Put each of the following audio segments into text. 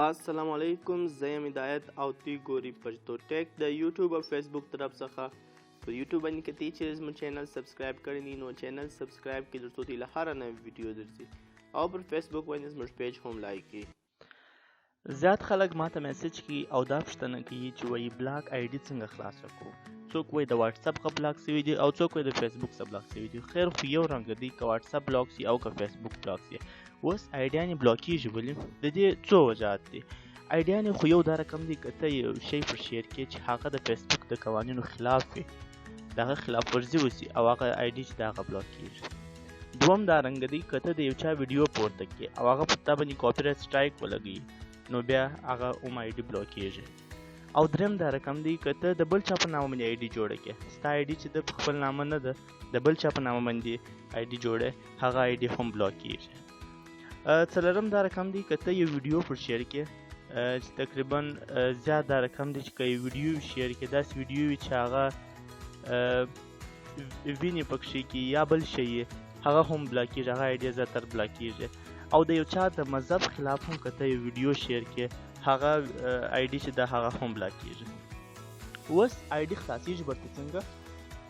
السلام علیکم، زه یم هدایت او دوی ګورئ پښتو ټیک د یوټیوب او فېسبوک طرف څخه. په یوټیوب باندې که تی چیرې زموږ چینل سبسکرایب کړی نه نو چینل سبسکرایب کړئ ترڅو تی له هره نوې ویډیو درځي، او پر فېسبوک باندې زموږ پیج هم لایک کړئ. زیات خلک ماته میسج کوي او دا پوښتنه کوي چې وایي بلاک آی ډي څنګه خلاصه کړو. څوک وایي د واتساپ څخه بلاک سوي دي او څوک وایي د فېسبوک څخه بلاک سوي دي. خیر خو یو رنګ دی، که واتساپ بلاک سي او که فېسبوک بلاک سي. اوس آیډیانې بلاکیږي ولې؟ د دې څو وجهات دي. آیډیانې خو یو دا رقم دی که ته یو شی پر شیر کړې چې هغه د فېسبوک د قوانینو خلاف وي، د هغه خلاف ورزي وسي او هغه آی ډي چې د هغه بلاک کېږي. دوم دا رنګ دی که ته د یو چا ویډیو پورته کړې او هغه پر تا باندې کاپي رایټ سټرایک ولګوي نو بیا هغه هم آی ډي بلاک کېږي. او دریم دا رقم دی که ته د بل چا په نامه باندې آی ډي جوړه کړې، ستا آی ډي چې د په خپل نامه نه ده د بل چا په نامه باندې آی ډي جوړه، هغه آی ډي هم بلاک کېږي. څلورم دا رقم دی که ته یو ویډیو پر شیر کړې چې تقریبا زیات دا رقم دی چې که یو ویډیو شیر کړې، داسې ویډیو وي چې هغه وینې پکښې کې یا بل شی هغه هم بلاک کېږي، هغه آی ډي زیاتر بلاک کېږي. او د یو چا د مذهب خلاف هم که ته یو ویډیو شیر کړې هغه آی ډي چې ده هغه هم بلاک کېږي. اوس آی ډي خلاصېږي برته څنګه؟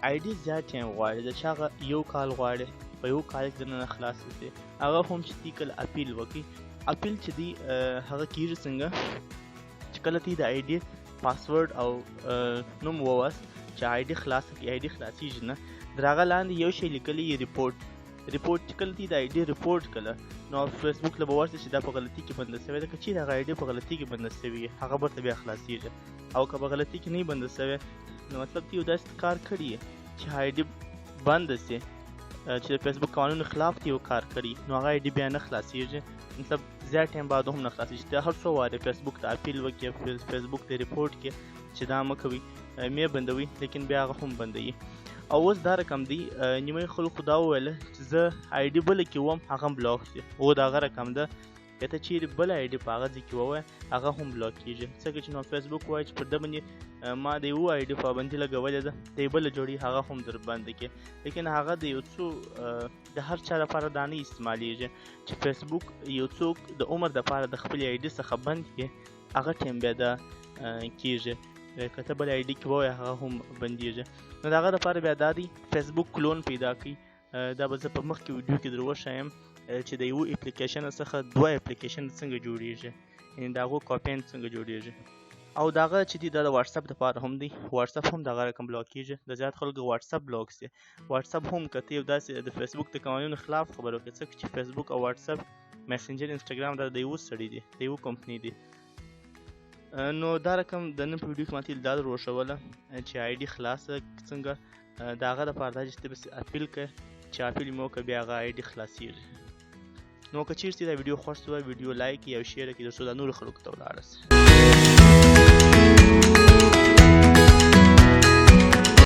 آی ډي زیات ټایم غواړي، د چا هغه یو کال غواړي، په یو کال کې دننه خلاص شي. هغه هم چې تی کله اپیل وکړي، اپیل چې دی هغه کېږي څنګه چې کله تی د آی ډي پاسورډ او نوم ووست چې آی ډي خلاص کړي، آی ډي خلاصېږي نه، در هغه لاندې یو شی لیکلی یې ریپورټ چې کله تی د آی ډي ریپورټ کړه نو فېسبوک له به ورسي چې دا په غلطي کې بنده سوی ده. که چیرې هغه آی ډي په غلطي کې بنده سوي هغه برته بیا خلاصېږي، او که په غلطي کې نه بنده سوی نو مطلب تی یو داسې کار کړي چې آی ډي بنده سي چې د فېسبوک قانونو خلاف تی یو کار کړي نو هغه آی ډي بیا نه خلاصېږي، مطلب زیات ټایم بعد هم نه خلاصېږي. ته هر څو وارې فېسبوک ته اپیل وکړې، فېسبوک ته ریپورټ کړې چې دا مه کوئ، مې بندوي، لیکن بیا هغه هم بندوي. او اوس دا رقم دی نیمه خلکو دا وویله چې زه آی ډي بله کې وم هغه هم بلاک شي. او د هغه رقم ده که ته چیرې بله آی ډي په هغه ځای کې ووایې هغه هم بلاک کېږي، ځکه چې نو فېسبوک وایي چې پر ده باندې ما د یو آی ډي پابندي لګولې ده، د یې بله جوړي هغه هم در بنده کړي. لیکن هغه د یو څو د هر چا لپاره دا نه استعمالیږي چې فېسبوک یو څوک د عمر دپاره د خپلې آی ډي څخه بند کړي، هغه ټایم بیا دا کېږي. که ته بل آی ډي کې ووایې هغه هم بندېږي. نو د هغه دپاره بیا دا دی فېسبوک کلون پیدا کړي. دا به زه په مخکې ویډیو کې در وښایم چې د یو اپلیکیشن څخه دوه اپلیکیشن څنګه جوړېږي، یعنې د هغو کاپین څنګه جوړېږي. او د هغه چې دی دا د واتساپ دپاره هم دی، واتساپ هم د هغه رقم بلاک کېږي. د زیات خلکو واتساپ بلاک سي. واتساپ هم که ته یو داسې د فېسبوک د قوانینو خلاف خبره وکړې، ځکه چې فېسبوک او واتساپ میسنجر انسټاګرام دا د یو سړي دی، د یو کمپنۍ دی. نو دا رقم د نن په ویډیو کې ماته دا در وښوله چې آی ډي خلاصه څنګه. د هغه دپاره دا چې ته بس اپیل کړه، چې اپیل مې وکړه بیا هغه آی ډي خلاصېږي. نو که چیرې دا ویډیو خوښ شوه ویډیو لایک یا شیر کړئ ترڅو دا نورو خلکو ته ولاړه شي.